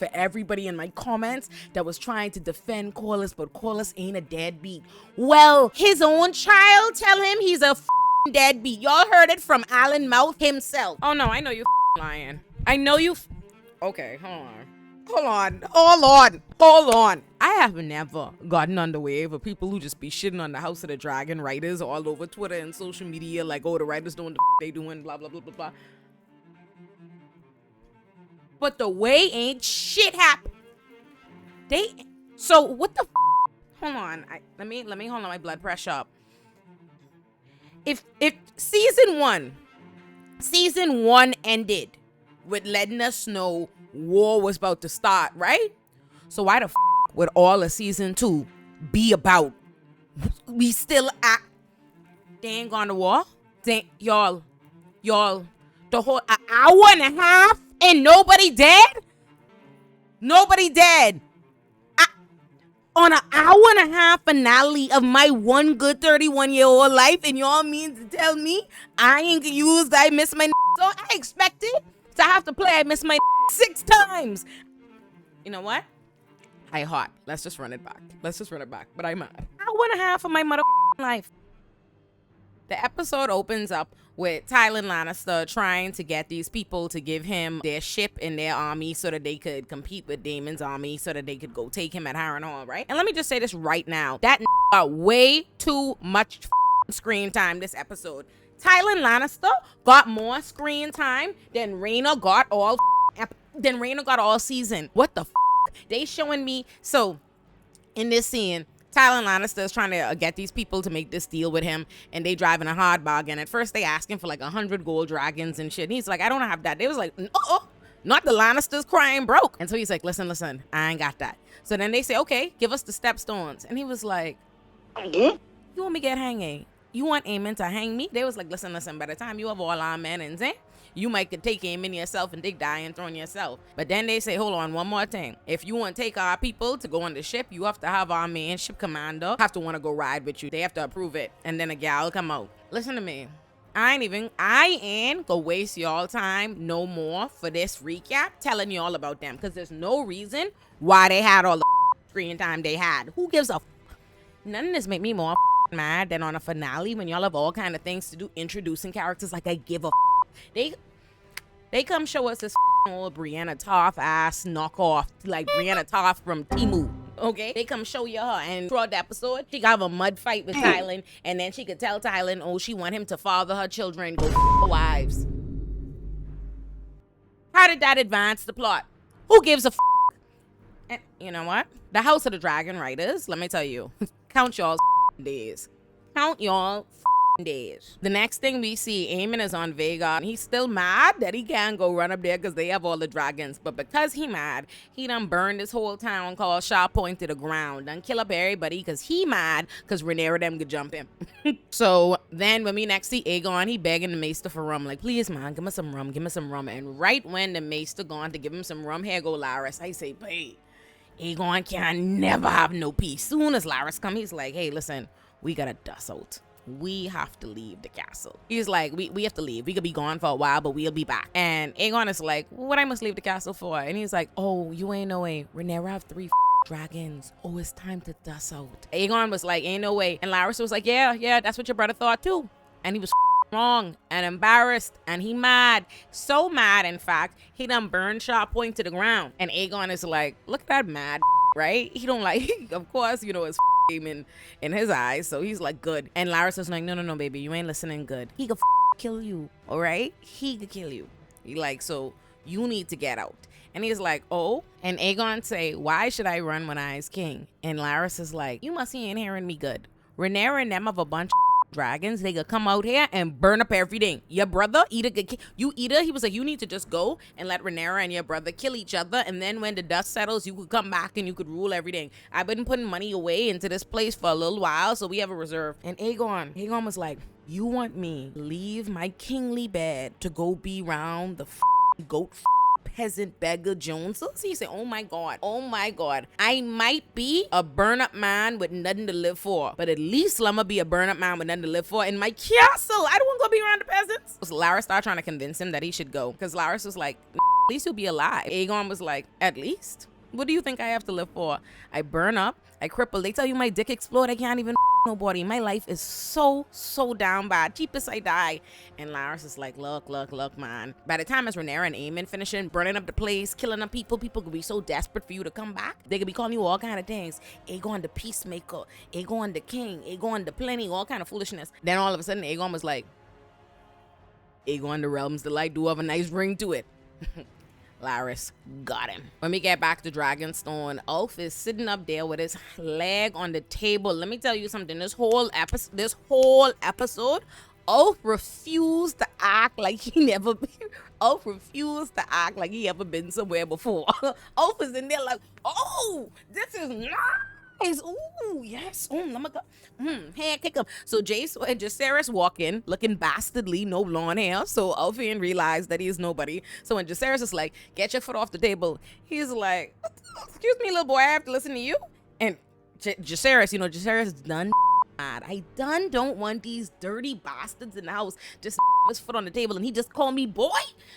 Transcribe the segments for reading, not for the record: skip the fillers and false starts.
for everybody in my comments that was trying to defend Corliss, but Corliss ain't a deadbeat. Well, his own child tell him he's a deadbeat. Y'all heard it from Alan Mouth himself. Oh no, I know you lying. I know you. Okay, hold on. I have never gotten on the wave of people who just be shitting on the House of the Dragon writers all over Twitter and social media, like, oh, the writers doing the they doing, blah, blah, blah, blah, blah. But the way ain't shit happen. So what the hold on. Let me hold on my blood pressure up. If season one ended with letting us know war was about to start, right? So why the would all of season 2 be about? We still at. They ain't gone to war. Y'all, the whole hour and a half and nobody dead. On an hour and a half finale of my one good 31-year-old life, and y'all mean to tell me I ain't used I miss my so I expected to have to play I miss my 6 times. You know what? I hot. Let's just run it back. But I'm mad. Hour and a half of my mother life. The episode opens up with Tyrion Lannister trying to get these people to give him their ship and their army so that they could compete with Daemon's army so that they could go take him at Harrenhal, right? And let me just say this right now. That got way too much screen time this episode. Tyrion Lannister got more screen time than Rhaenyra got all season. What the They showing me. So in this scene, Tyrion Lannister is trying to get these people to make this deal with him, and they driving a hard bargain. At first, they asking for like 100 gold dragons and shit. And he's like, I don't have that. They was like, not the Lannisters crying broke. And so he's like, listen, I ain't got that. So then they say, okay, give us the stepstones. And he was like, you want me to get hanging? You want Aemon to hang me? They was like, listen, by the time you have all our men and Zane, you might could take Aemon yourself and dig die and throne yourself. But then they say, hold on, one more thing. If you want to take our people to go on the ship, you have to have our main ship commander have to want to go ride with you. They have to approve it. And then a gal come out. Listen to me. I ain't gonna waste y'all time no more for this recap telling y'all about them. Because there's no reason why they had all the screen time they had. Who gives a None of this make me more mad than on a finale when y'all have all kind of things to do introducing characters like I give a They come show us this old Brianna Toth ass knockoff, like Brianna Toth from Temu. Okay, they come show you her, and throughout the episode, she got a mud fight with Tyrion, and then she could tell Tyrion, oh, she want him to father her children, go her wives. How did that advance the plot? Who gives a And you know what? The House of the Dragon writers, let me tell you, count y'all's days. Count y'all days. The next thing we see, Aemon is on Vega, and he's still mad that he can't go run up there because they have all the dragons. But because he mad, he done burned this whole town called Shaw Point to the ground, done kill up everybody because he mad because Rhaenyra them could jump him. So then when we next see Aegon, he begging the maester for rum, like, please man, give me some rum. And right when the maester gone to give him some rum, here go Larys. I say, hey, Aegon can never have no peace. Soon as Larys come, he's like, hey, listen, we gotta dust out. We have to leave the castle. He's like, we have to leave. We could be gone for a while, but we'll be back. And Aegon is like, what I must leave the castle for? And he's like, oh, you ain't no way. Rhaenyra have 3 dragons. Oh, it's time to dust out. Aegon was like, ain't no way. And Larys was like, yeah, that's what your brother thought too. And he was wrong and embarrassed, and he mad. So mad, in fact, he done burned Shaw Point to the ground. And Aegon is like, look at that mad, right? He don't like, of course, you know, it's in his eyes, so he's like, good. And Larys is like, no, baby, you ain't listening good. He could kill you, all right? He could kill you. He like, so you need to get out. And he's like, oh. And Aegon say, why should I run when I is king? And Larys is like, you must ain't hearing me good. Rhaenyra and them have a bunch of dragons. They could come out here and burn up everything. Your brother either could he was like, you need to just go and let Rhaenyra and your brother kill each other, and then when the dust settles, you could come back and you could rule everything. I've been putting money away into this place for a little while, so we have a reserve. And Aegon was like, you want me to leave my kingly bed to go be round the goat peasant beggar Joneses? He said, oh my god, I might be a burn up man with nothing to live for, but at least I'ma be a burn up man with nothing to live for in my castle. I don't want to go be around the peasants. So Larys started trying to convince him that he should go, because Larys was like, least you'll be alive. Aegon was like, at least? What do you think I have to live for? I burn up, I cripple. They tell you my dick explode, I can't even nobody. My life is so down bad. Cheapest I die. And Larys is like, look, man. By the time it's Rhaenyra and Aemon finishing, burning up the place, killing up people could be so desperate for you to come back. They could be calling you all kind of things. Aegon the peacemaker, Aegon the king, Aegon the plenty, all kind of foolishness. Then all of a sudden, Aegon was like, Aegon the realm's delight do have a nice ring to it. Larys got him. When we get back to Dragonstone, Ulf is sitting up there with his leg on the table. Let me tell you something. This whole episode, Ulf refused to act like he never been. Ulf refused to act like he ever been somewhere before. Ulf is in there like, oh, this is nice. Ooh, yes. Let me go. Hand kick him. So Jace and Jacaerys walk in looking bastardly, no blonde hair. So Ulfian realized that he's nobody. So when Jacaerys is like, get your foot off the table, he's like, excuse me, little boy, I have to listen to you. And Jacaerys, Jacaerys is done mad. I don't want these dirty bastards in the house just his foot on the table and he just called me boy.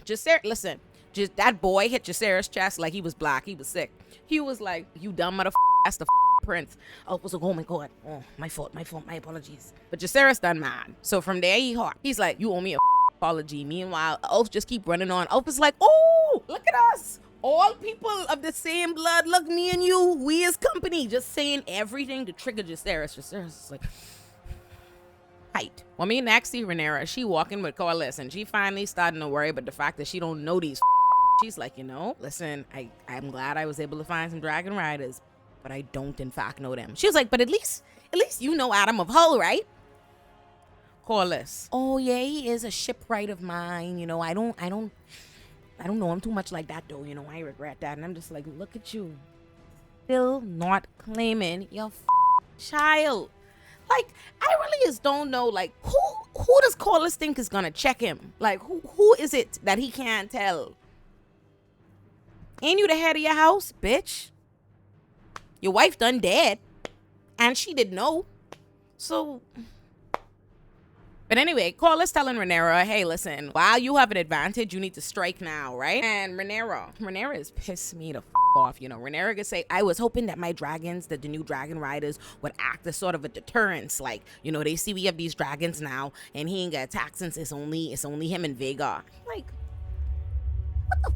Jacaerys, listen, just that boy hit Jacaerys' chest like he was black. He was sick. He was like, you dumb motherfucker, that's the prince. Ulf was like, oh my god, oh my fault, my apologies. But Jacaerys done mad. So from there he hot. He's like, you owe me a apology. Meanwhile, Ulf just keep running on. Ulf is like, oh, look at us, all people of the same blood. Look, me and you, we as company, just saying everything to trigger Jacaerys. Jacaerys is like, height. When me next see Rhaenyra, she walking with Corlys and she finally starting to worry about the fact that she don't know these. She's like, listen, I'm glad I was able to find some dragon riders, but I don't in fact know them. She was like, but at least you know Adam of Hull, right? Corlys, oh yeah, he is a shipwright of mine. I don't know him too much like that though. I regret that. And I'm just like, look at you, still not claiming your child. Like, I really just don't know, like, who does Corlys think is gonna check him? Like, who is it that he can't tell? Ain't you the head of your house, bitch? Your wife done dead, and she didn't know. So, but anyway, Corlys telling Rhaenyra, hey, listen, while you have an advantage, you need to strike now, right? And Rhaenyra is pissed me the off. Rhaenyra could say, I was hoping that my dragons, that the new dragon riders would act as sort of a deterrence. Like, they see we have these dragons now, and he ain't got attacked since it's only him and Vhagar. Like, what the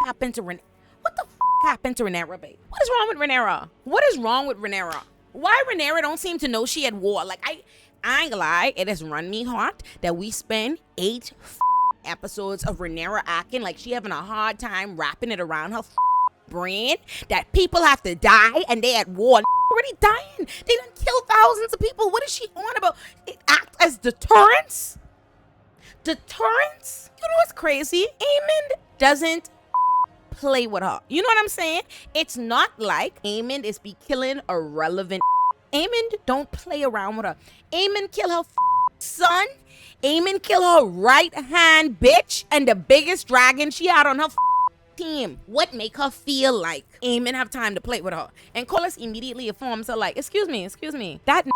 happened to Rhaenyra? What the happened to Rhaenyra, babe? What is wrong with Rhaenyra? What is wrong with Rhaenyra? Why Rhaenyra don't seem to know she had war? Like, I ain't gonna lie, it has run me hot that we spend 8 episodes of Rhaenyra acting like she having a hard time wrapping it around her brain that people have to die and they at war. Already dying. They done killed thousands of people. What is she on about? It act as deterrence? Deterrence? You know what's crazy? Aemon doesn't play with her. You know what I'm saying? It's not like Aemon is be killing irrelevant. Aemon don't play around with her. Aemon kill her son. Aemon kill her right hand bitch and the biggest dragon she had on her team. What make her feel like Aemon have time to play with her? And Corlys immediately informs her like, excuse me, that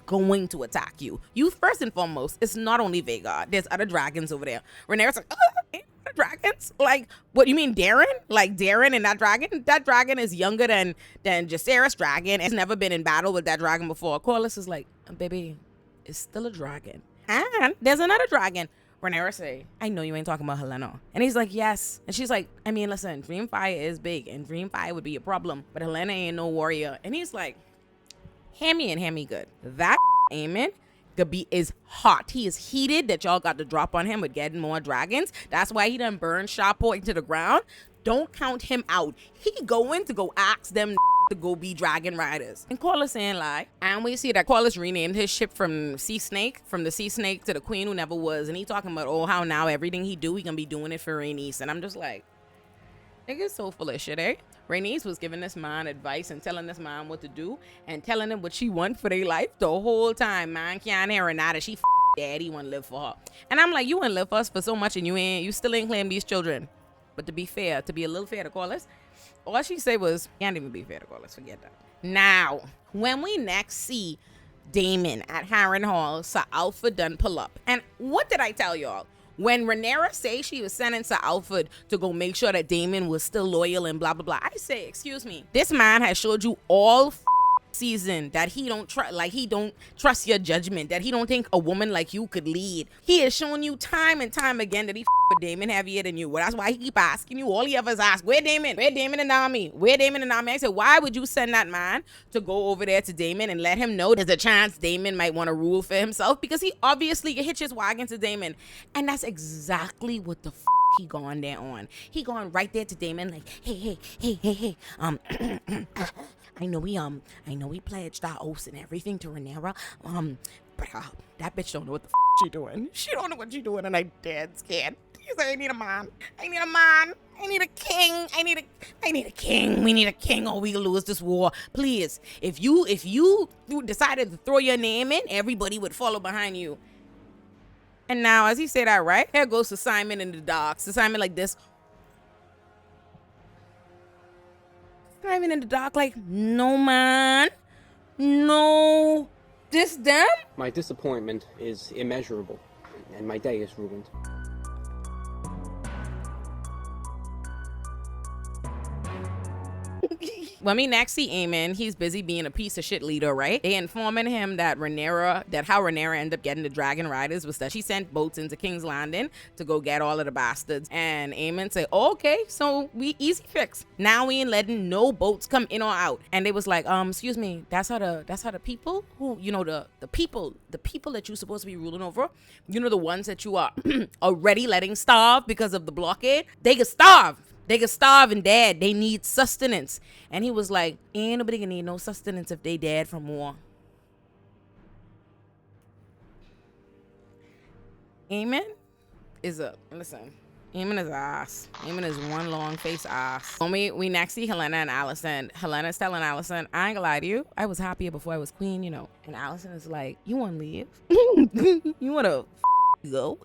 going to attack you. You first and foremost, it's not only Vhagar. There's other dragons over there. Rhaenyra's like, dragons? Like, what you mean Darren? Like Darren and that dragon? That dragon is younger than Jacaerys' dragon. Has never been in battle with that dragon before. Corlys is like, baby, it's still a dragon. And there's another dragon. Rhaenyra say, I know you ain't talking about Helena. And he's like, yes. And she's like, I mean, listen, Dreamfire is big and Dreamfire would be a problem, but Helena ain't no warrior. And he's like, hear me good. That Aemon is hot. He is heated that y'all got to drop on him with getting more dragons. That's why he done burned Sharport into the ground. Don't count him out. He going to go ask them to go be dragon riders. And Corlys ain't lie. And we see that Corlys renamed his ship from the sea snake to the queen who never was. And he talking about, oh, how now everything he do, he gonna be doing it for Rhaenys. And I'm just like, nigga's so full of shit, eh? Rhaenys was giving this man advice and telling this man what to do and telling him what she want for their life the whole time. Man can't hear her now that she daddy want to live for her. And I'm like, you want to live for us for so much and you still ain't claim these children. But to be a little fair to Corlys, all she said was, can't even be fair to Corlys, forget that. Now, when we next see Daemon at Harrenhal, Sir Alfred done pull up. And what did I tell y'all? When Rhaenyra say she was sending to Alfred to go make sure that Damon was still loyal and blah, blah, blah, I say, excuse me, this man has showed you all season that he don't trust, like he don't trust your judgment, that he don't think a woman like you could lead. He has shown you time and time again that he with Damon heavier than you. Well, that's why he keep asking you. All he ever is ask, where Damon? Where Damon and Nami? Where Damon and Nami? I said, why would you send that man to go over there to Damon and let him know there's a chance Damon might want to rule for himself? Because he obviously hitch his wagon to Damon. And that's exactly what the he gone there on. He gone right there to Damon like, hey. I know we pledged our oaths and everything to Rhaenyra. But that bitch don't know what the she doing. She don't know what she doing, and I dead scared. He's like, I need a man. I need a man. I need a king. I need a king. We need a king, or we lose this war. Please, if you decided to throw your name in, everybody would follow behind you. And now, as he said that, right, here goes to Simon in the docks. To Simon like this. Simon in the dark like, no man, no, this them? My disappointment is immeasurable, and my day is ruined. When we next see Aemon, he's busy being a piece of shit leader, right? They informing him that how Rhaenyra ended up getting the dragon riders was that she sent boats into King's Landing to go get all of the bastards. And Aemon said, oh, okay, so we easy fix. Now we ain't letting no boats come in or out. And they was like, excuse me, that's how the people who, you know, the people that you're supposed to be ruling over, you know, the ones that you are already letting starve because of the blockade, they can starve. They can starve and dead. They need sustenance. And he was like, ain't nobody gonna need no sustenance if they dead from war. Aemon is Aemon is ass. Aemon is one long face ass. When we next see Helena and Alicent, Helena's telling Alicent, I ain't gonna lie to you, I was happier before I was queen, you know. And Alicent is like, you wanna leave? You wanna go?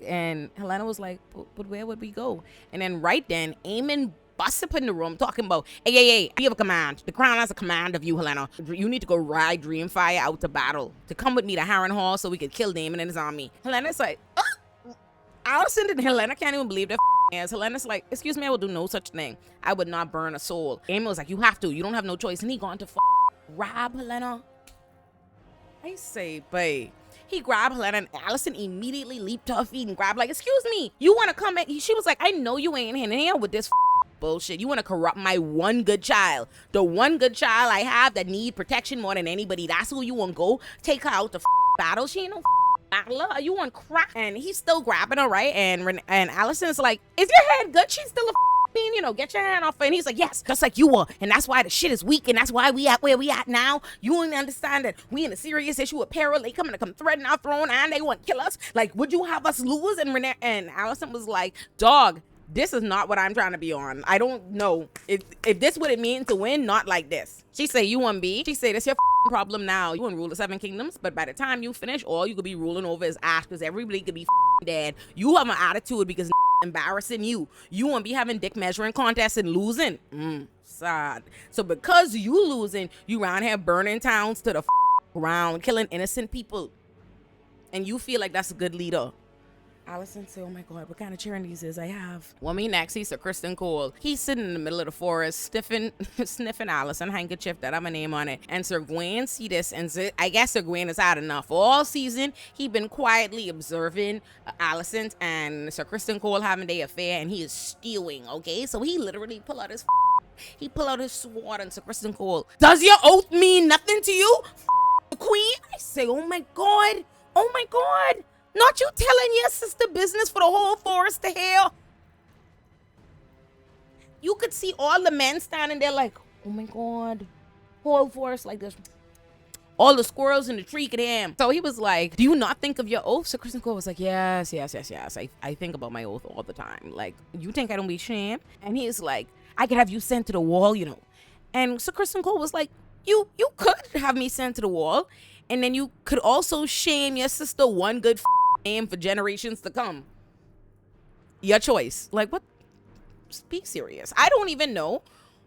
And Helena was like, but where would we go? And then right then, Aemon busts up in the room talking about, hey, I have a command. The crown has a command of you, Helena. You need to go ride Dreamfire out to battle, to come with me to Harrenhal so we could kill Damon and his army. Helena's like, Alicent and Helena can't even believe their ass. Helena's like, excuse me, I will do no such thing. I would not burn a soul. Aemon was like, you have to. You don't have no choice. And he gone to rob Helena. I say, babe. He grabbed Helena and Alicent immediately leaped to her feet and grabbed like, excuse me, you want to come back? She was like, I know you ain't in here with this bullshit. You want to corrupt my one good child. The one good child I have that need protection more than anybody. That's who you want to go take her out to battle. She ain't no battler. You want crack? And he's still grabbing her, right? And Alicent's like, is your head good? She's still a you know, get your hand off her. And he's like, yes, just like you were. And that's why the shit is weak. And that's why we at where we at now. You don't understand that we in a serious issue of peril. They coming to come threaten our throne and they want to kill us. Like, would you have us lose? And Alicent was like, dog, this is not what I'm trying to be on. I don't know. If this what it means to win, not like this. She say, you want B? She say, that's your problem now. You want to rule the 7 kingdoms, but by the time you finish, all you could be ruling over is ass because everybody could be dead. You have an attitude because embarrassing you. You won't be having dick measuring contests and losing. Sad. So because you losing, you around here burning towns to the ground, killing innocent people. And you feel like that's a good leader. Alicent said, oh my God, what kind of charities is I have? When we next see Sir Criston Cole, he's sitting in the middle of the forest, sniffing Alicent handkerchief that have a name on it. And Sir Gawain see this, and I guess Sir Gawain has had enough. All season, he been quietly observing Alicent and Sir Criston Cole having their affair, and he is stewing, okay? So he literally pull out his sword and Sir Criston Cole, does your oath mean nothing to you, queen? I say, oh my God. Not you telling your sister business for the whole forest to hear. You could see all the men standing there like, oh my God. Whole forest like this. All the squirrels in the tree could hear him. So he was like, do you not think of your oath? So Criston Cole was like, yes. I think about my oath all the time. Like, you think I don't be ashamed? And he's like, I could have you sent to the wall, you know. And so Criston Cole was like, you could have me sent to the wall. And then you could also shame your sister one good name for generations to come. Your choice. Like, what? Speak serious. I don't even know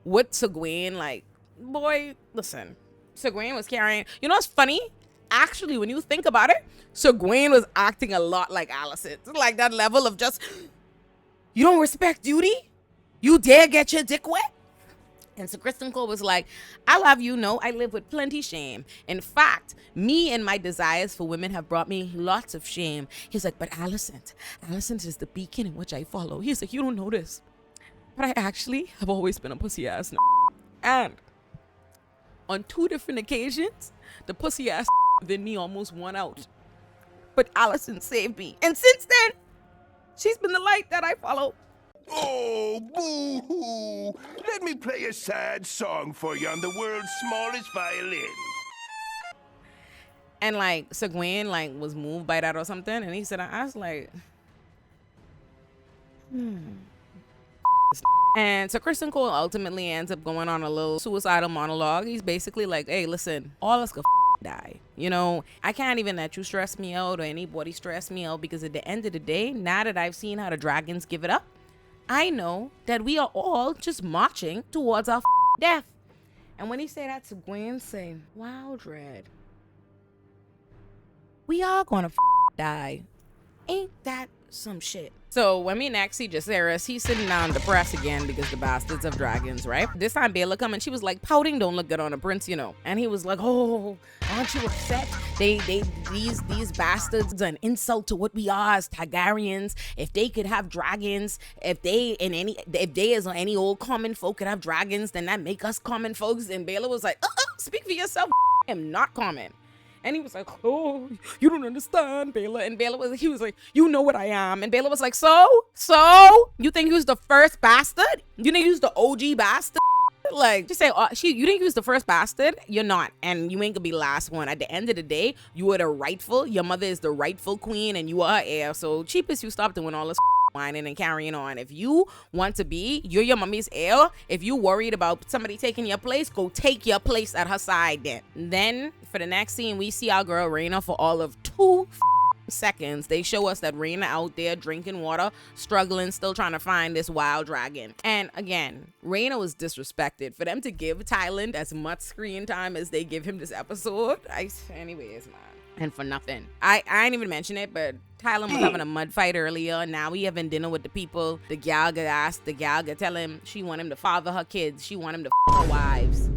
what Sir Gawain, like, boy, listen. Sir Gawain was carrying, you know what's funny? actually, when you think about it, Segwayne was acting a lot like Allison. It's like that level of just, you don't respect duty? You dare get your dick wet? And so Kristen Cole was like, I'll have you know, I live with plenty shame. In fact, me and my desires for women have brought me lots of shame. He's like, but Allison is the beacon in which I follow. He's like, you don't know this, but I actually have always been a pussy ass. And on 2 different occasions, the pussy ass within me almost won out. But Allison saved me. And since then, she's been the light that I follow. Oh, boo-hoo! Let me play a sad song for you on the world's smallest violin. And like Segwayne like was moved by that or something, and he said, I was like, And so Kristen Cole ultimately ends up going on a little suicidal monologue. He's basically like, hey, listen, all us could die. You know, I can't even let you stress me out or anybody stress me out, because at the end of the day, now that I've seen how the dragons give it up, I know that we are all just marching towards our death. And when he said that, Segwayne say, wow, Dread, we are gonna die. Ain't that some shit? So when we next see Jacaerys, he's sitting down depressed again because the bastards of dragons, right? This time Baela come and she was like, pouting don't look good on a prince, you know. And he was like, oh, aren't you upset? These bastards are an insult to what we are as Targaryens. If they could have dragons, if they as any old common folk could have dragons, then that make us common folks. And Baela was like, speak for yourself. I am not common. And he was like, oh, you don't understand, Baela. And he was like, you know what I am. And Baela was like, so? You think he was the first bastard? You think he was the OG bastard? Like, just say, you think he was the first bastard? You're not. And you ain't gonna be the last one. At the end of the day, you are your mother is the rightful queen and you are her heir. So cheapest you stop doing all this whining and carrying on. If you want to be, you're your mommy's heir. If you worried about somebody taking your place, go take your place at her side then. Then for the next scene, we see our girl Rhaenyra for all of 2 seconds. They show us that Rhaenyra out there drinking water, struggling, still trying to find this wild dragon. And again, Rhaenyra was disrespected. For them to give Tyland as much screen time as they give him this episode, anyways, man. And for nothing. I ain't even mention it, but Tyland was having a mud fight earlier. Now we having dinner with the people. The gal got tell him she want him to father her kids. She want him to her wives.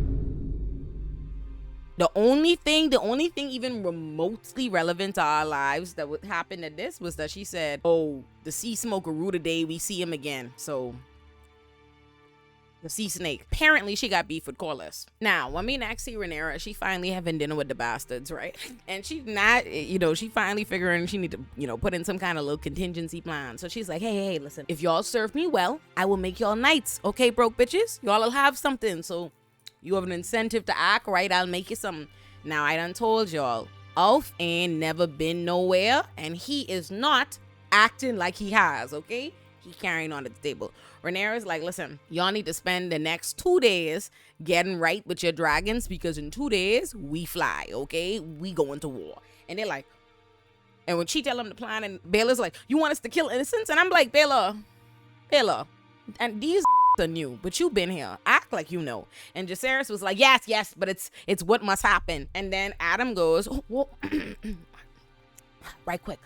The only thing even remotely relevant to our lives that would happen at this was that she said, oh, the sea smoker rue today we see him again. So the sea snake. Apparently she got beef with Corlys. Now, when we next see Rhaenyra, she finally having dinner with the bastards, right? And she's not, she finally figuring she need to, put in some kind of little contingency plan. So she's like, hey, listen, if y'all serve me well, I will make y'all knights. Okay, broke bitches? Y'all will have something. So you have an incentive to act right. I'll make you something. Now, I done told y'all, Ulf ain't never been nowhere, and he is not acting like he has, okay? He carrying on at the table. Rhaenyra's like, listen, y'all need to spend the next 2 days getting right with your dragons, because in 2 days, we fly, okay? We go into war. And they're like, and when she tell them the plan, and Baela's like, you want us to kill innocents? And I'm like, Baela, and these are new, but you've been here. Act like you know. And Jacaerys was like, yes, but it's what must happen. And then Adam goes, oh, whoa. Right quick.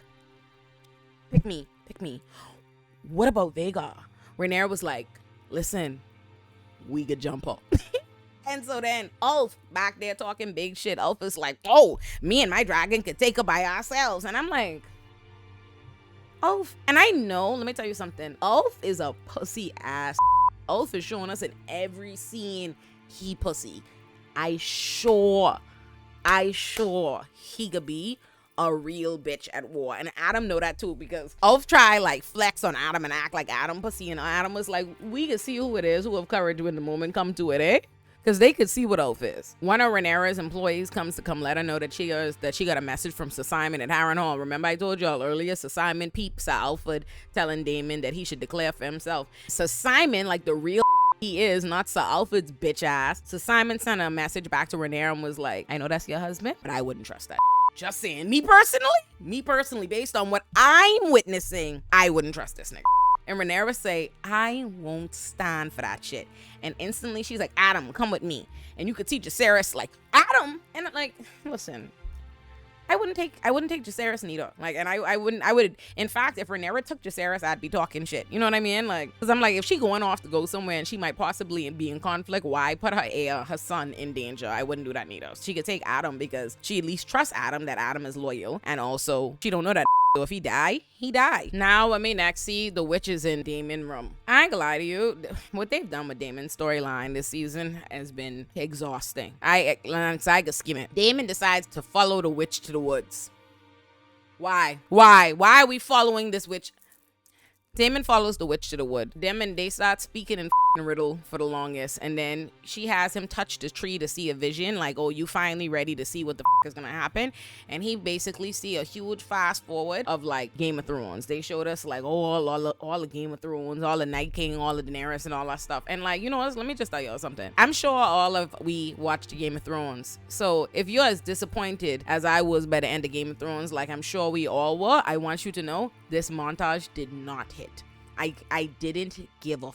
Pick me. What about Vhagar? Rhaenyra was like, listen, we could jump up. And so then Ulf back there talking big shit. Ulf is like, oh, me and my dragon could take her by ourselves. And I'm like, Ulf. And I know, let me tell you something. Ulf is a pussy ass. Ulf is showing us in every scene he pussy. I sure he could be a real bitch at war. And Adam know that too, because Ulf try like flex on Adam and act like Adam pussy, and Adam was like, we can see who it is, who have courage when the moment come to it, eh? Because they could see what Ulf is. One of Rhaenyra's employees comes to let her know that she got a message from Sir Simon at Harrenhal. Remember I told y'all earlier, Sir Simon peeps Sir Alfred telling Daemon that he should declare for himself. Sir Simon, like the real he is, not Sir Alfred's bitch ass. Sir Simon sent a message back to Rhaenyra and was like, I know that's your husband, but I wouldn't trust that. Just saying, me personally, based on what I'm witnessing, I wouldn't trust this nigga. And Rhaenyra say, I won't stand for that shit. And instantly she's like, Adam, come with me. And you could see Jacaerys like, Adam. And like, listen, I wouldn't take Jacaerys neither. Like, and I would, in fact, if Rhaenyra took Jacaerys, I'd be talking shit. You know what I mean? Like, because I'm like, if she going off to go somewhere and she might possibly be in conflict, why put her heir, her son, in danger? I wouldn't do that neither. She could take Adam because she at least trusts Adam, that Adam is loyal, and also she don't know that. So if he die, he die. Now let me next see the witches in Daemon's room. I ain't gonna lie to you, what they've done with Daemon's storyline this season has been exhausting. I could skim it. Daemon decides to follow the witch to the woods. Why are we following this witch? Daemon follows the witch to the wood. They start speaking in riddle for the longest, and then she has him touch the tree to see a vision, like, oh, you finally ready to see what the is gonna happen. And he basically see a huge fast forward of like Game of Thrones. They showed us like all the Game of Thrones, all the Night King, all the Daenerys and all that stuff. And like, you know what, let me just tell y'all something. I'm sure all of we watched Game of Thrones, so if you're as disappointed as I was by the end of Game of Thrones, like I'm sure we all were, I want you to know this montage did not hit. I didn't give a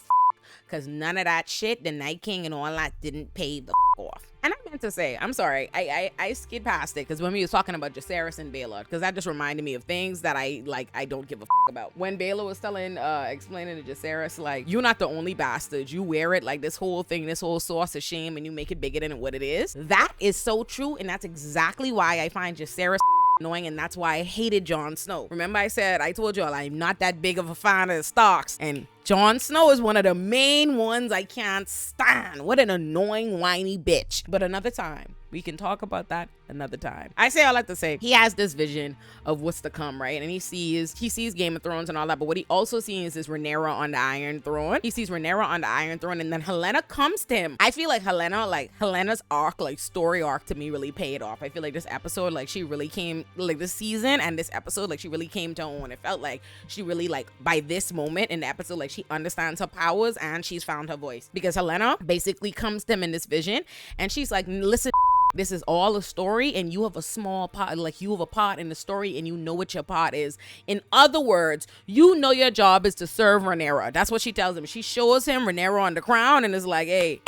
because none of that shit, the Night King and all that, didn't pay the off. And I meant to say, I'm sorry, I skid past it because when we was talking about Jacaerys and Baelor, because that just reminded me of things that I don't give a about. When Baelor was explaining to Jacaerys, like, you're not the only bastard, you wear it, like this whole thing, this whole source of shame, and you make it bigger than what it is. That is so true, and that's exactly why I find Jacaerys annoying, and that's why I hated Jon Snow. Remember I told y'all I'm not that big of a fan of the Starks, and Jon Snow is one of the main ones I can't stand. What an annoying, whiny bitch. But another time. We can talk about that another time. I say all that to say, he has this vision of what's to come, right? And he sees Game of Thrones and all that, but what he also sees is Rhaenyra on the Iron Throne. He sees Rhaenyra on the Iron Throne, and then Helaena comes to him. I feel like Helena's arc, like story arc to me, really paid off. I feel like this episode, like she really came, like this season and this episode, like she really came to own. It felt like she really, like by this moment in the episode, like she understands her powers and she's found her voice. Because Helaena basically comes to him in this vision and she's like, listen, this is all a story and you have a small part, like you have a part in the story and you know what your part is. In other words, you know your job is to serve Rhaenyra. That's what she tells him. She shows him Rhaenyra on the crown and is like, hey,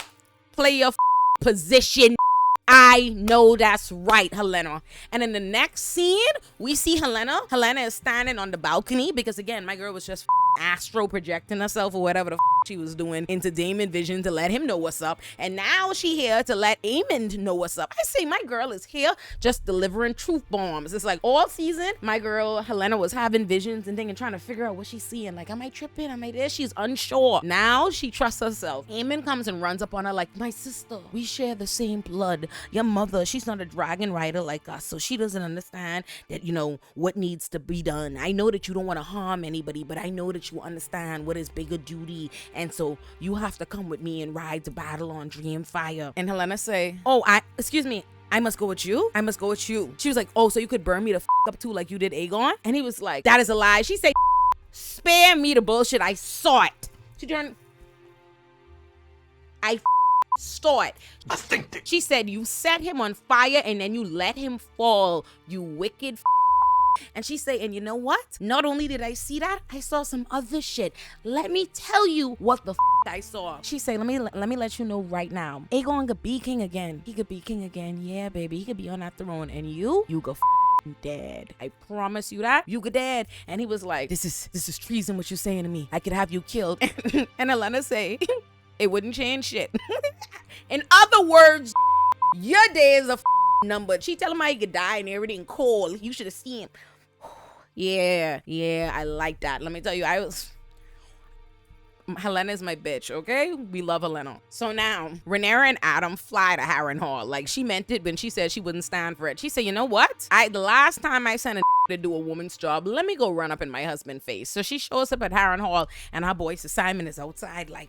play your position. I know that's right, Helaena. And in the next scene, we see Helaena. Helaena is standing on the balcony because, again, my girl was just astro projecting herself or whatever the she was doing into Daemon vision to let him know what's up. And now she here to let Aemond know what's up. I say my girl is here just delivering truth bombs. It's like all season, my girl Helaena was having visions and thinking, trying to figure out what she's seeing. Like, am I tripping? Am I there? She's unsure. Now she trusts herself. Aemond comes and runs up on her like, my sister, we share the same blood. Your mother, she's not a dragon rider like us, so she doesn't understand that, you know, what needs to be done. I know that you don't want to harm anybody, but I know that you understand what is bigger duty, and so you have to come with me and ride to battle on Dreamfire. And Helaena say, oh, excuse me, I must go with you? I must go with you. She was like, oh, so you could burn me the up too like you did Aegon? And he was like, that is a lie. She said, spare me the bullshit. I saw it. She turned, I saw it. She said, you set him on fire and then you let him fall, you wicked and she say, and you know what? Not only did I see that, I saw some other shit. Let me tell you what the I saw. She say, let me let you know right now. Aegon could be king again. He could be king again. Yeah, baby. He could be on that throne. And you go dead. I promise you that. You go dead. And he was like, this is treason what you're saying to me. I could have you killed. And Helaena say, it wouldn't change shit. In other words, your days are numbered. She tell him how he could die and everything cold. You should have seen him. Yeah, I like that. Let me tell you, Helena's my bitch, okay? We love Helaena. So now, Rhaenyra and Adam fly to Harrenhal. Like, she meant it when she said she wouldn't stand for it. She said, you know what? The last time I sent a to do a woman's job, let me go run up in my husband's face. So she shows up at Harrenhal, and her boy Simon is outside like,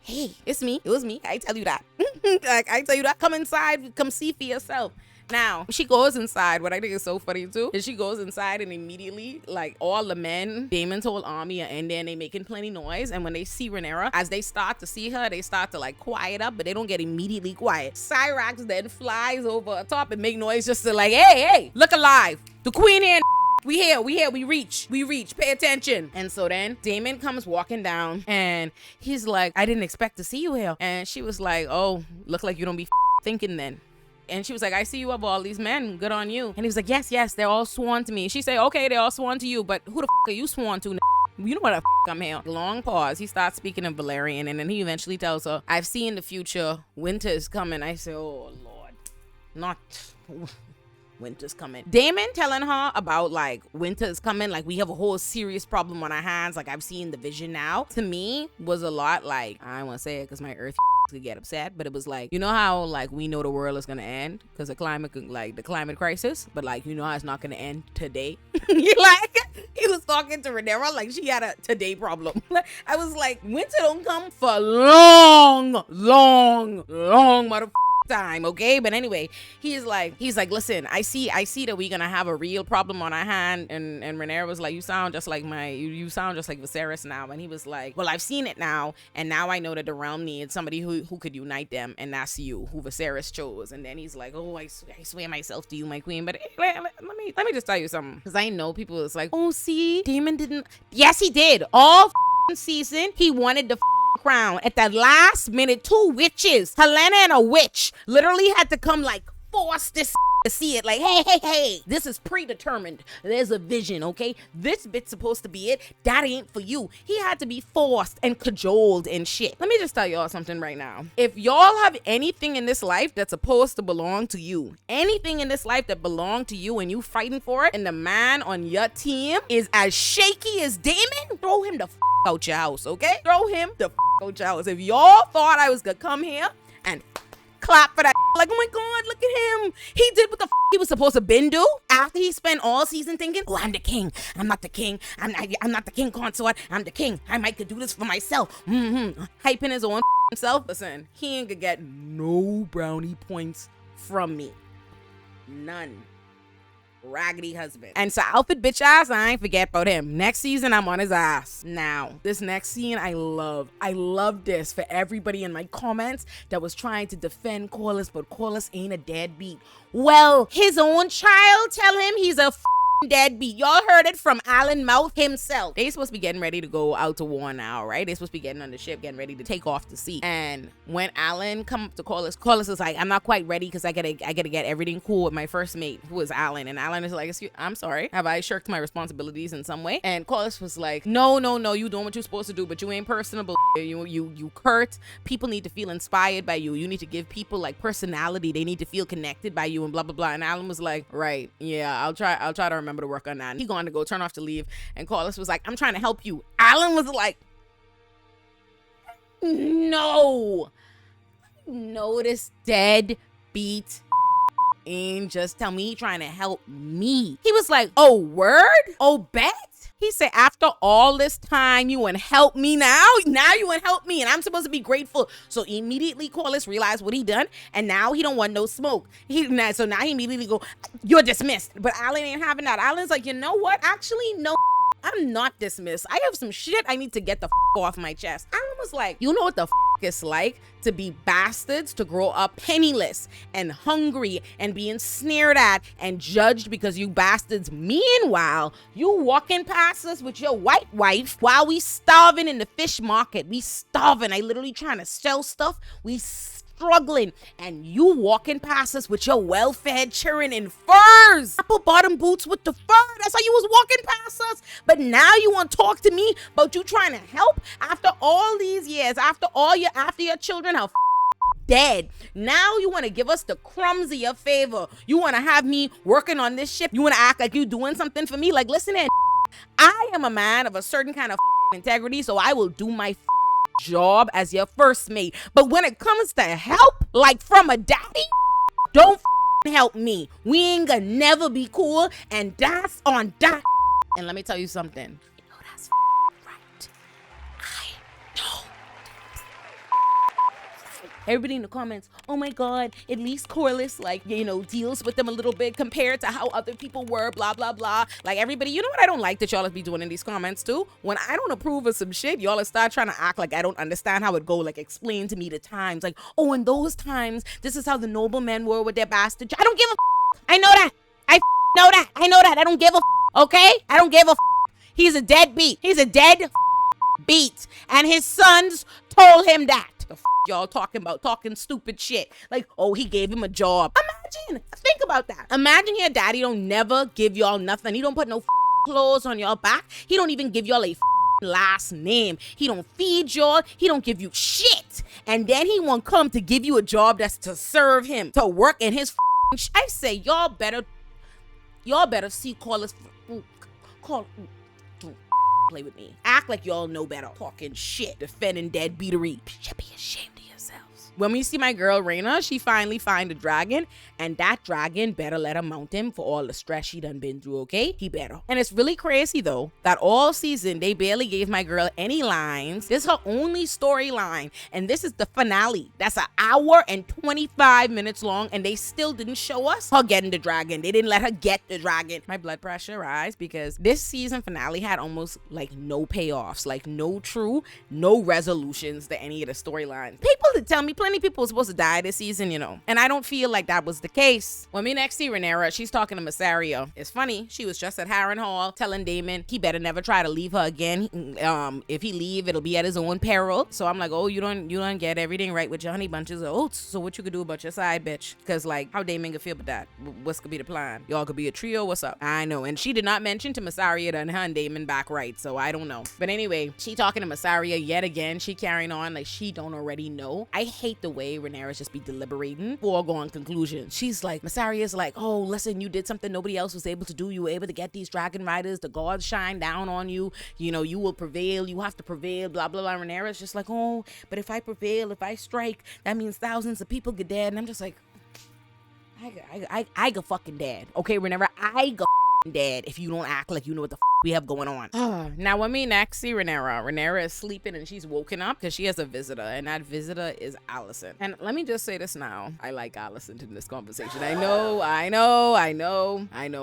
hey, it's me. It was me. I tell you that. Like, I tell you that. Come inside. Come see for yourself. Now, she goes inside. What I think is so funny, too, is she goes inside and immediately, like, all the men, Daemon's whole army are in there and they making plenty noise. And when they see Rhaenyra, as they start to see her, they start to, like, quiet up, but they don't get immediately quiet. Syrax then flies over top and make noise just to, like, hey, look alive. The queen here. We here, we reach, pay attention. And so then Daemon comes walking down and he's like, I didn't expect to see you here. And she was like, oh, look like you don't be thinking then. And she was like, I see you have all these men. Good on you. And he was like, yes, they're all sworn to me. She said, okay, they're all sworn to you, but who the are you sworn to? You know what the I'm here. Long pause. He starts speaking in Valerian, and then he eventually tells her, I've seen the future. Winter is coming. I say, oh, Lord. Not... winter's coming. Damon telling her about like winter is coming, like we have a whole serious problem on our hands, like I've seen the vision now, to me was a lot like, I don't want to say it because my earth could get upset, but it was like, you know how like we know the world is gonna end because the climate crisis, but like you know how it's not gonna end today. Like he was talking to Rhaenyra like she had a today problem. I was like, winter don't come for long motherfucker time, okay? But anyway, he's like, listen, I see that we're gonna have a real problem on our hand. And Rhaenyra was like, you sound just like you sound just like Viserys now. And he was like, well, I've seen it now, and now I know that the realm needs somebody who could unite them, and that's you, who Viserys chose. And then he's like, oh, I swear myself to you, my queen. But let me just tell you something, because I know people is like, oh, see, Daemon didn't. Yes, he did. All season he wanted the crown. At the last minute, 2 witches, Helena and a witch, literally had to come like force this to see it. Like, hey, this is predetermined. There's a vision, okay? This bit's supposed to be it. That ain't for you. He had to be forced and cajoled and shit. Let me just tell y'all something right now. If y'all have anything in this life that's supposed to belong to you, anything in this life that belong to you and you fighting for it, and the man on your team is as shaky as Daemon, throw him the out your house, okay? Throw him the out your house. If y'all thought I was gonna come here and clap for that, like, oh my God, look at him. He did what the he was supposed to been do after he spent all season thinking, oh, I'm the king. I'm not the king. I'm not the king consort. I'm the king. I might could do this for myself. Hyping his own self. Listen, he ain't gonna get no brownie points from me. None. Raggedy husband. And so outfit bitch ass, I ain't forget about him. Next season, I'm on his ass. Now, this next scene, I love this for everybody in my comments that was trying to defend Corlys, but Corlys ain't a deadbeat. Well, his own child tell him he's a deadbeat. Y'all heard it from Alan Mouth himself. They supposed to be getting ready to go out to war now, right? They supposed to be getting on the ship, getting ready to take off the sea. And when Alan come up to Corlys is like, I'm not quite ready because I gotta get everything cool with my first mate, who is Alan. And Alan is like, I'm sorry, have I shirked my responsibilities in some way? And Corlys was like, no, you doing what you're supposed to do, but you ain't personable. You curt. People need to feel inspired by you. You need to give people like personality. They need to feel connected by you and blah blah blah. And Alan was like, right, yeah, I'll try to remember to work on that. And he going to go turn off to leave, and Corlys was like, I'm trying to help you. Alan was like, no, this deadbeat ain't just tell me he trying to help me. He was like, oh, word? Oh, bet? He said, after all this time, you want to help me now? Now you want to help me, and I'm supposed to be grateful. So immediately Corlys realized what he done, and now he don't want no smoke. So now he immediately go, you're dismissed. But Alan ain't having that. Alan's like, you know what? Actually, no, I'm not dismissed. I have some shit I need to get the off my chest. Alan was like, you know what the it's like to be bastards, to grow up penniless and hungry and being sneered at and judged because you bastards. Meanwhile, you walking past us with your white wife while we starving in the fish market. We starving. I literally trying to sell stuff. We struggling, and you walking past us with your well-fed children in furs, apple bottom boots with the fur. That's how you was walking past us. But now you want to talk to me about you trying to help after all these years, after your children are dead. Now you want to give us the crumbs of your favor. You want to have me working on this ship. You want to act like you doing something for me. Like, listen in, I am a man of a certain kind of integrity, so I will do my job as your first mate. But when it comes to help, like from a daddy, don't help me. We ain't gonna never be cool, and that's on that. And let me tell you something. You know that's right. I know. Everybody in the comments, oh my God, at least Corlys, like, you know, deals with them a little bit compared to how other people were, blah, blah, blah. Like, everybody, you know what I don't like that y'all be doing in these comments too? When I don't approve of some shit, y'all start trying to act like I don't understand how it go. Like, explain to me the times. Like, oh, in those times, this is how the noblemen were with their bastard. I don't give a I know that. I know that. I know that. I don't give a okay? I don't give a He's a deadbeat. He's a dead beat. And his sons told him that. The y'all talking about? Talking stupid shit. Like, oh, he gave him a job. Imagine. Think about that. Imagine your daddy don't never give y'all nothing. He don't put no clothes on your back. He don't even give y'all a last name. He don't feed y'all. He don't give you shit. And then he won't come to give you a job that's to serve him, to work in his I say, y'all better see, call play with me. Act like y'all know better. Talking shit, defending dead beatery. Should be ashamed of yourselves. When we see my girl Rhaenyra, she finally find a dragon, and that dragon better let her mount him for all the stress she done been through, okay? He better. And it's really crazy though, that all season they barely gave my girl any lines. This is her only storyline, and this is the finale. That's an hour and 25 minutes long, and they still didn't show us her getting the dragon. They didn't let her get the dragon. My blood pressure rise because this season finale had almost like no payoffs, like no resolutions to any of the storylines. People did tell me plenty of people were supposed to die this season, you know, and I don't feel like that was the case. When we next see Rhaenyra, she's talking to Mysaria. It's funny, she was just at Harrenhal telling Daemon he better never try to leave her again. If he leave, it'll be at his own peril. So I'm like, oh, you don't get everything right with your honey bunches of oats. So what you could do about your side bitch? Because like, how Daemon could feel about that? What's gonna be the plan? Y'all could be a trio. What's up? I know. And she did not mention to Mysaria that her and Daemon back right. So I don't know. But anyway, she talking to Mysaria yet again. She carrying on like she don't already know. I hate the way Rhaenyra just be deliberating foregone conclusions. She's like, Mysaria's like, oh, listen, you did something nobody else was able to do. You were able to get these dragon riders. The gods shine down on you. You know, you will prevail. You have to prevail, blah, blah, blah. Rhaenyra's just like, oh, but if I prevail, if I strike, that means thousands of people get dead. And I'm just like, I go fucking dead. Okay, Rhaenyra, I go dead if you don't act like you know what the we have going on. Now when we next see Rhaenyra is sleeping and she's woken up because she has a visitor, and that visitor is Alicent. And let me just say this now, I like Alicent in this conversation. I know,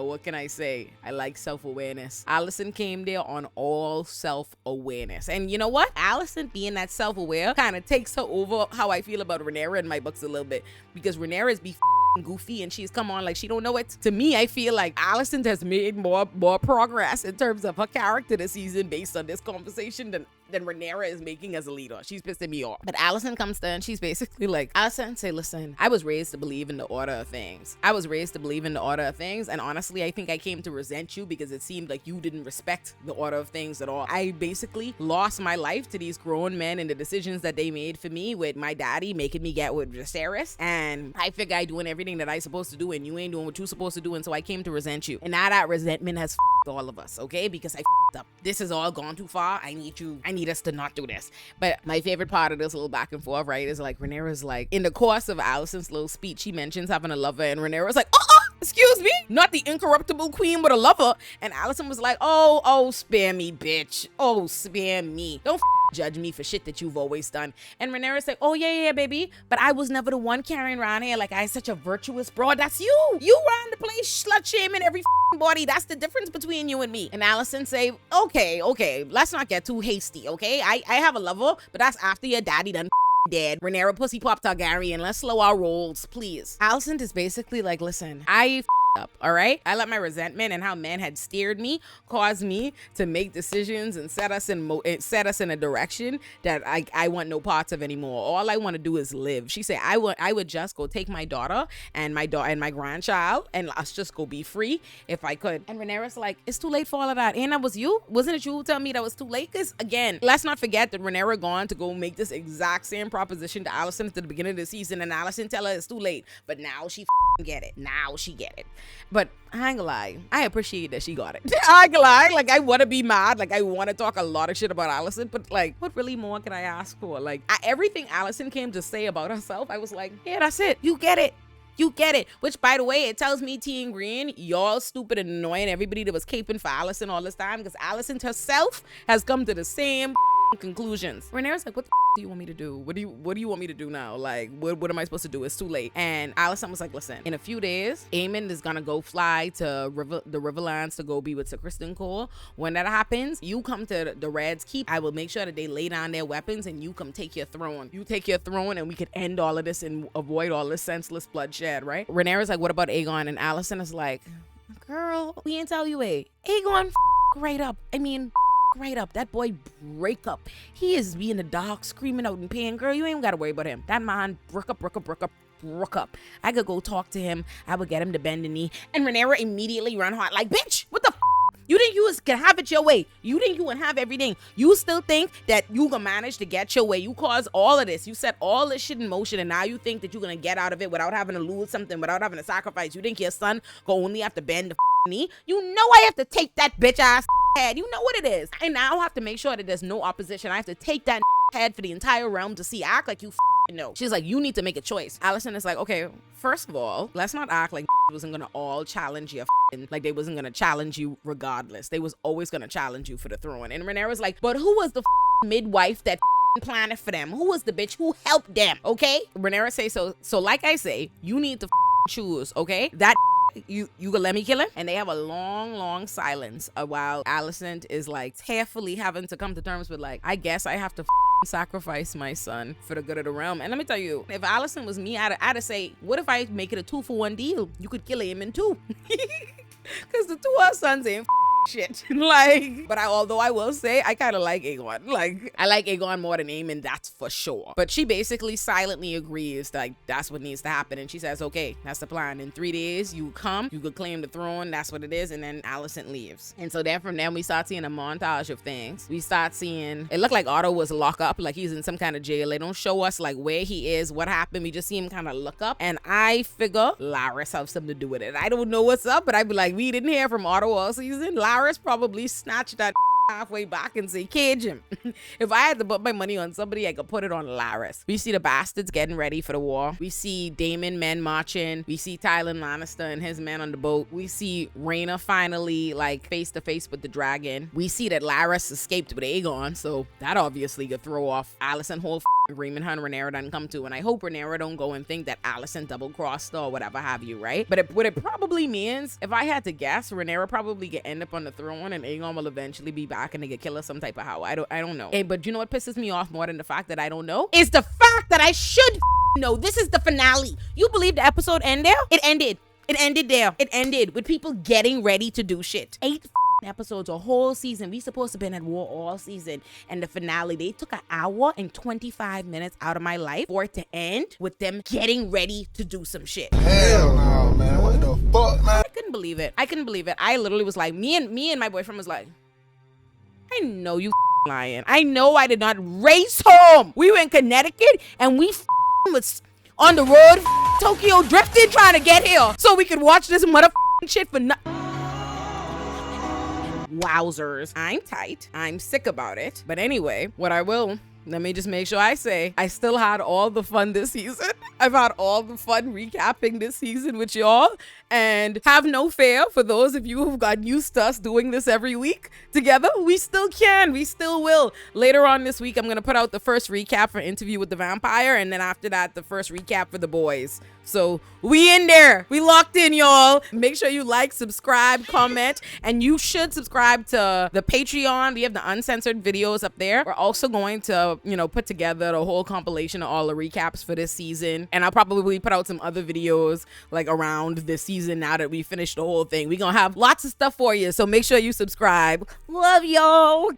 what can I say? I like self-awareness. Alicent came there on all self-awareness, and you know what? Alicent being that self-aware kind of takes her over how I feel about Rhaenyra in my books a little bit, because Rhaenyra's be goofy and she's come on like she don't know it. To me, I feel like Alicent has made more progress in terms of her character this season based on this conversation than Rhaenyra is making as a leader. She's pissing me off. But Alicent comes there and she's basically like, Alicent say, listen, I was raised to believe in the order of things. And honestly, I think I came to resent you because it seemed like you didn't respect the order of things at all. I basically lost my life to these grown men and the decisions that they made for me, with my daddy making me get with Viserys. And I figure I doing everything that I supposed to do and you ain't doing what you supposed to do. And so I came to resent you. And now that resentment has all of us, okay? Because I up. This has all gone too far. I need us to not do this. But my favorite part of this little back and forth, right, is like Rhaenyra's like, in the course of Alicent's little speech, she mentions having a lover, and Rhaenyra's like, excuse me, not the incorruptible queen but a lover. And Alicent was like, oh, spare me, bitch. Oh, spare me. Don't judge me for shit that you've always done. And Rhaenyra's like, oh yeah, baby, but I was never the one carrying around here like I such a virtuous broad. That's you. You ran the place slut shaming every body. That's the difference between you and me. And Alicent say, okay, let's not get too hasty, okay? I have a lover, but that's after your daddy done dead. Rhaenyra pussy pop Targaryen. Let's slow our rolls, please. Alicent is basically like, listen, I up, all right? I let my resentment and how men had steered me cause me to make decisions and set us in a direction that I want no parts of anymore. All I want to do is live. She said I would just go take my daughter and my grandchild and us just go be free if I could. And Rhaenyra's like, it's too late for all of that. And that was you? Wasn't it you who told me that was too late? Because again, let's not forget that Rhaenyra gone to go make this exact same proposition to Alicent at the beginning of the season, and Alicent tell her it's too late. But now she get it. Now she get it. But I ain't gonna lie, I appreciate that she got it. I ain't gonna lie, like I want to be mad, like I want to talk a lot of shit about Alicent, but like, what really more can I ask for? Like, everything Alicent came to say about herself, I was like, yeah, that's it. You get it. You get it. Which, by the way, it tells me, T and Green, y'all stupid and annoying everybody that was caping for Alicent all this time, because Alicent herself has come to the same conclusions. Rhaenyra's like, what the do you want me to do? What do you want me to do now? Like, what am I supposed to do? It's too late. And Alicent was like, listen, in a few days, Aemon is gonna go fly to the Riverlands to go be with Sir Criston Cole. When that happens, you come to the Red's Keep. I will make sure that they lay down their weapons and you come take your throne. You take your throne and we could end all of this and avoid all this senseless bloodshed, right? Rhaenyra's like, what about Aegon? And Alicent is like, girl, we ain't tell you, Aegon right up. I mean, right up. That boy break up. He is being the dog screaming out in pain. Girl, you ain't gotta worry about him. That man broke up. I could go talk to him. I would get him to bend the knee. And Rhaenyra immediately run hot like, bitch, what the you think you can have it your way? You think you can have everything? You still think that you can manage to get your way? You caused all of this. You set all this shit in motion, and now you think that you're gonna get out of it without having to lose something, without having to sacrifice. You think your son go only have to bend the knee? You know I have to take that bitch ass head. You know what it is. I now have to make sure that there's no opposition. I have to take that head for the entire realm to see. Act like you know. She's like, you need to make a choice. Alicent is like, okay, first of all, let's not act like wasn't gonna all challenge you, like they wasn't gonna challenge you regardless. They was always gonna challenge you for the throne. And Rhaenyra's like, but who was the midwife that planned it for them? Who was the bitch who helped them? Okay? Rhaenyra say, so like I say, you need to choose, okay? That you gonna let me kill him? And they have a long silence while Alicent is like tearfully having to come to terms with like, I guess I have to sacrifice my son for the good of the realm. And let me tell you, if Alicent was me, I'd say, what if I make it a 2-for-1 deal? You could kill him in 2. Because the 2 of our sons ain't shit. Like, but although I will say I kind of like Aegon. Like, I like Aegon more than Aemon, that's for sure. But she basically silently agrees like that's what needs to happen. And she says, okay, that's the plan. In 3 days, you come, you could claim the throne, that's what it is. And then Alicent leaves. And so then from then we start seeing a montage of things. We start seeing, it looked like Otto was locked up, like he's in some kind of jail. They don't show us like where he is, what happened. We just see him kind of look up. And I figure Larys have something to do with it. I don't know what's up, but I'd be like, we didn't hear from Otto all season. Larys probably snatched that halfway back and say, cage him. If I had to put my money on somebody, I could put it on Larys. We see the bastards getting ready for the war. We see Daemon men marching. We see Tyrion Lannister and his men on the boat. We see Rhaenyra finally like face to face with the dragon. We see that Larys escaped with Aegon, so that obviously could throw off Alicent whole agreement her and Rhaenyra done come to. And I hope Rhaenyra don't go and think that Alicent double-crossed or whatever have you, right? But what it probably means, if I had to guess, Rhaenyra probably get end up on the throne and Aegon will eventually be back and they get killed some type of how. I don't know. Hey, but you know what pisses me off more than the fact that I don't know? Is the fact that I should know. This is the finale. You believe the episode ended there? It ended. It ended there. It ended with people getting ready to do shit. 8 episodes, a whole season. We supposed to been at war all season, and the finale, they took an hour and 25 minutes out of my life for it to end with them getting ready to do some shit. Hell no, man. What the fuck, man? I couldn't believe it. I literally was like, me and my boyfriend was like, I know you lying. I know I did not race home. We were in Connecticut and we was on the road Tokyo drifting trying to get here so we could watch this shit for nothing. Wowzers. I'm tight. I'm sick about it. But anyway, let me just make sure I say, I still had all the fun this season. I've had all the fun recapping this season with y'all. And have no fear for those of you who've got used to us doing this every week together. We still can. We still will. Later on this week, I'm going to put out the first recap for Interview with the Vampire. And then after that, the first recap for The Boys. So we in there. We locked in, y'all. Make sure you like, subscribe, comment. And you should subscribe to the Patreon. We have the uncensored videos up there. We're also going to, put together a whole compilation of all the recaps for this season. And I'll probably put out some other videos like around this season now that we finished the whole thing. We're gonna have lots of stuff for you, so make sure you subscribe. Love y'all.